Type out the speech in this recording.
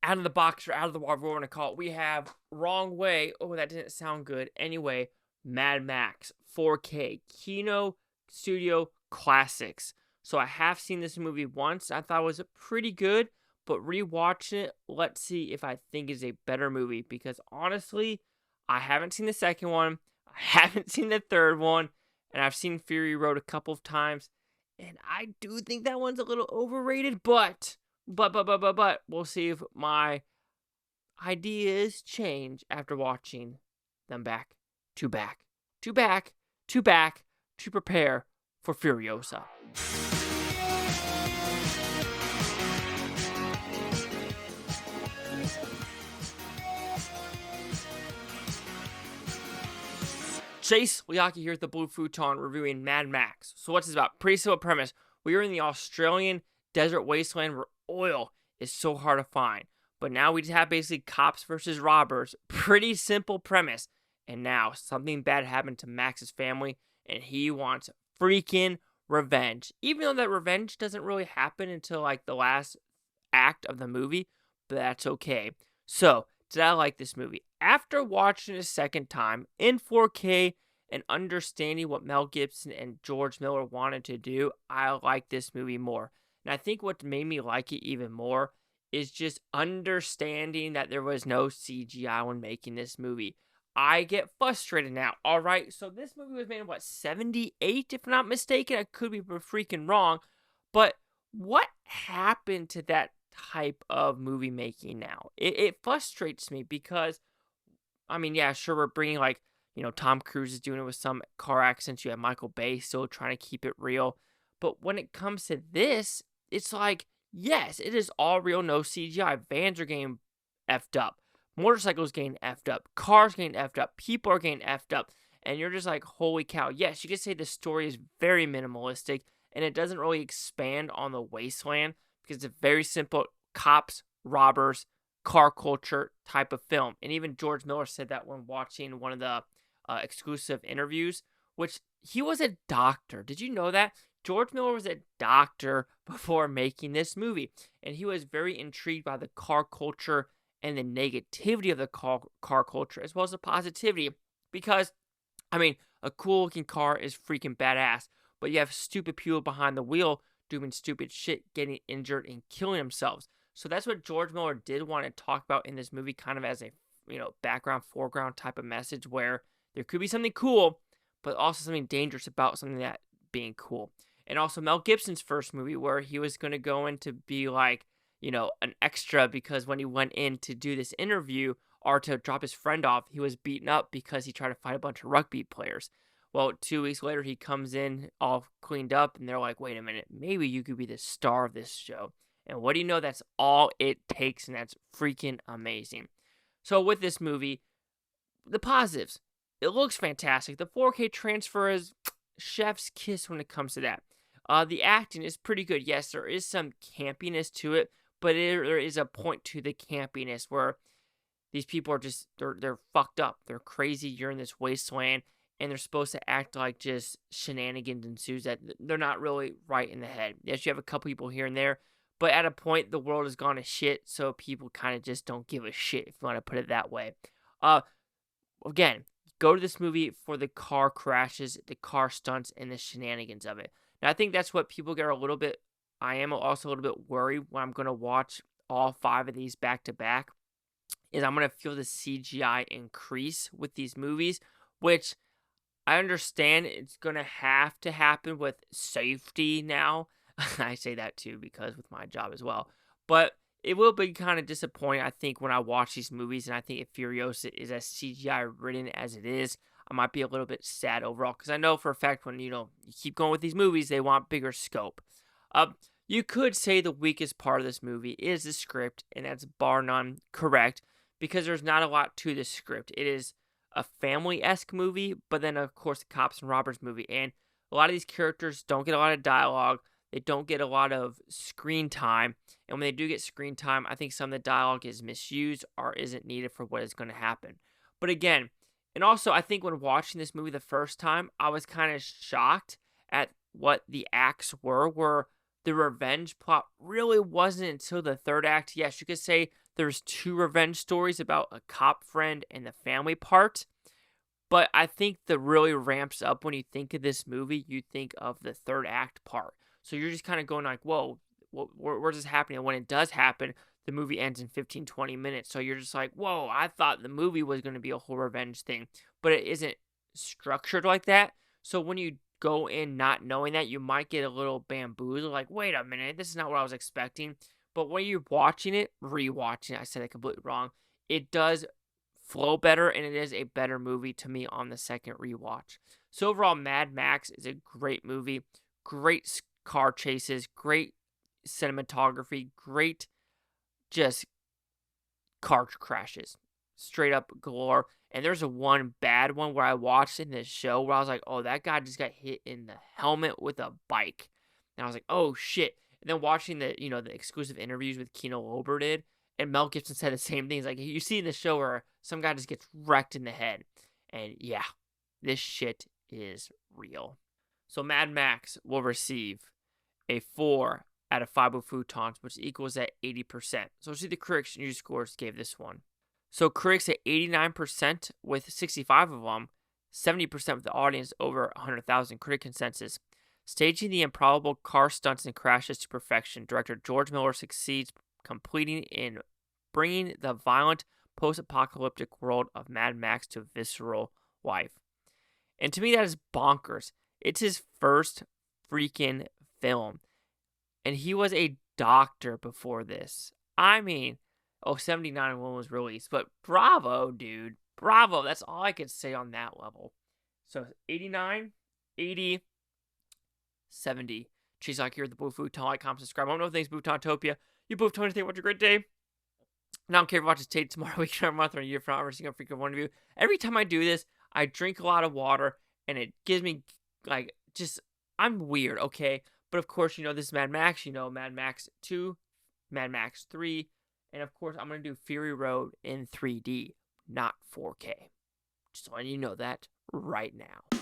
out of the box or out of the whatever we're going to call it, we have Wrong Way. Oh, that didn't sound good. Anyway, Mad Max 4K Kino Studio Classics. So I have seen this movie once. I thought it was pretty good, but rewatching it, let's see if I think it's a better movie, because honestly, I haven't seen the second one. I haven't seen the third one, and I've seen Fury Road a couple of times, and I do think that one's a little overrated, but we'll see if my ideas change after watching them back to back to back to back to prepare for Furiosa. Chase Liaki here at the Blue Futon reviewing Mad Max. So what's this about? Pretty simple premise. We are in the Australian desert wasteland where oil is so hard to find. But now we just have basically cops versus robbers. Pretty simple premise. And now something bad happened to Max's family and he wants freaking revenge. Even though that revenge doesn't really happen until like the last act of the movie, but that's okay. So, did I like this movie? After watching it a second time in 4K and understanding what Mel Gibson and George Miller wanted to do, I like this movie more. And I think what made me like it even more is just understanding that there was no CGI when making this movie. I get frustrated now. All right, so this movie was made in what, 78, if I'm not mistaken? I could be freaking wrong. But what happened to that type of movie making now? It frustrates me because, I mean, yeah, sure, we're bringing like, Tom Cruise is doing it with some car accidents. You have Michael Bay still trying to keep it real. But when it comes to this, it's like, yes, it is all real, no CGI. Vans are getting effed up. Motorcycles getting effed up. Cars getting effed up. People are getting effed up. And you're just like, holy cow. Yes, you could say the story is very minimalistic and it doesn't really expand on the wasteland because it's a very simple cops, robbers, car culture type of film. And even George Miller said that when watching one of the exclusive interviews, which he was a doctor. Did you know that? George Miller was a doctor before making this movie. And he was very intrigued by the car culture and the negativity of the car culture as well as the positivity. Because, I mean, a cool looking car is freaking badass. But you have stupid people behind the wheel doing stupid shit, getting injured and killing themselves. So that's what George Miller did want to talk about in this movie, kind of as a background, foreground type of message where there could be something cool, but also something dangerous about something that being cool. And also Mel Gibson's first movie where he was going to go in to be like, an extra because when he went in to do this interview or to drop his friend off, he was beaten up because he tried to fight a bunch of rugby players. Well, 2 weeks later, he comes in all cleaned up and they're like, wait a minute, maybe you could be the star of this show. And what do you know? That's all it takes, and that's freaking amazing. So with this movie, the positives. It looks fantastic. The 4K transfer is chef's kiss when it comes to that. The acting is pretty good. Yes, there is some campiness to it, but there is a point to the campiness where these people are just, they're fucked up. They're crazy. You're in this wasteland, and they're supposed to act like just shenanigans ensues that they're not really right in the head. Yes, you have a couple people here and there, but at a point, the world has gone to shit, so people kind of just don't give a shit, if you want to put it that way. Again, go to this movie for the car crashes, the car stunts, and the shenanigans of it. Now, I think that's what people get a little bit, I am also a little bit worried when I'm going to watch all 5 of these back to back, is I'm going to feel the CGI increase with these movies, which I understand it's going to have to happen with safety now. I say that too because with my job as well. But it will be kind of disappointing, I think, when I watch these movies. And I think if Furiosa is as CGI ridden as it is, I might be a little bit sad overall. Because I know for a fact when, you keep going with these movies, they want bigger scope. You could say the weakest part of this movie is the script. And that's bar none correct. Because there's not a lot to the script. It is a family-esque movie. But then, of course, the cops and robbers movie. And a lot of these characters don't get a lot of dialogue. They don't get a lot of screen time. And when they do get screen time, I think some of the dialogue is misused or isn't needed for what is going to happen. But again, and also I think when watching this movie the first time, I was kind of shocked at what the acts were the revenge plot really wasn't until the third act. Yes, you could say there's two revenge stories about a cop friend and the family part. But I think that really ramps up when you think of this movie, you think of the third act part. So you're just kind of going like, whoa, where's this happening? And when it does happen, the movie ends in 15, 20 minutes. So you're just like, whoa, I thought the movie was going to be a whole revenge thing. But it isn't structured like that. So when you go in not knowing that, you might get a little bamboozled. Like, wait a minute, this is not what I was expecting. But when you're watching it, rewatching it, I said it completely wrong. It does flow better, and it is a better movie to me on the second rewatch. So overall, Mad Max is a great movie. Great car chases, great cinematography, great just car crashes. Straight up galore. And there's a one bad one where I watched in this show where I was like, oh, that guy just got hit in the helmet with a bike. And I was like, oh shit. And then watching the exclusive interviews with Kino Lorber did, and Mel Gibson said the same thing. He's like, you see in the show where some guy just gets wrecked in the head. And yeah, this shit is real. So Mad Max will receive a 4 out of 5 Futons, which equals at 80%. So let's see the critics' news scores gave this one. So critics at 89% with 65 of them, 70% with the audience over 100,000 critic consensus. Staging the improbable car stunts and crashes to perfection, director George Miller succeeds completing in bringing the violent post-apocalyptic world of Mad Max to visceral life. And to me, that is bonkers. It's his first freaking film. And he was a doctor before this. I mean, 79 when it was released. But bravo, dude. Bravo. That's all I could say on that level. So 89, 80, 70. Cheese like here at the Blue Futon. Like, comment, subscribe. I don't know things, Butontopia. You both told me to think, what's a great day? Now I'm care to watch this tape tomorrow, week, or month, or a year from now, every single freaking one of you. Every time I do this, I drink a lot of water, and it gives me, like, just, I'm weird, okay? But of course, this is Mad Max, Mad Max 2, Mad Max 3, and of course, I'm going to do Fury Road in 3D, not 4K. Just letting you know that right now.